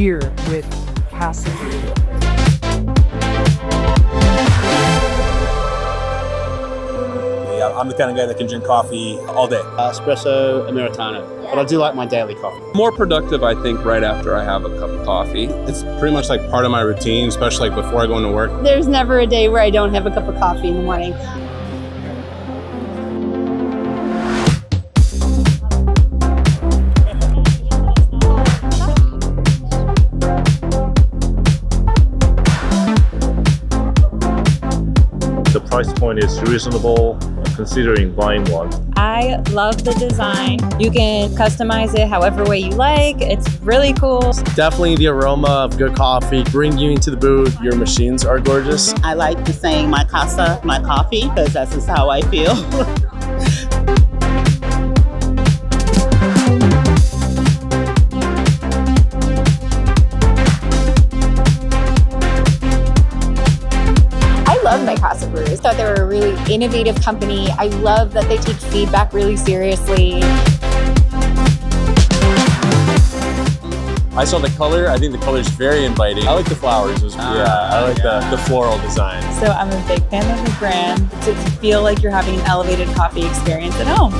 here with CASA. Yeah, I'm the kind of guy that can drink coffee all day. Espresso, Americano. But I do like my daily coffee. More productive, I think, right after I have a cup of coffee. It's pretty much like part of my routine, especially like before I go into work. There's never a day where I don't have a cup of coffee in the morning. The price point is reasonable considering buying one. I love the design. You can customize it however way you like. It's really cool. Definitely the aroma of good coffee. Bring you into the booth. Your machines are gorgeous. I like the saying my CASA, my coffee, because that's just how I feel. I love my Casabrews. Thought they were a really innovative company. I love that they take feedback really seriously. I saw the color. I think the color is very inviting. I like the flowers. I like the floral design. So I'm a big fan of the brand to feel like you're having an elevated coffee experience at home.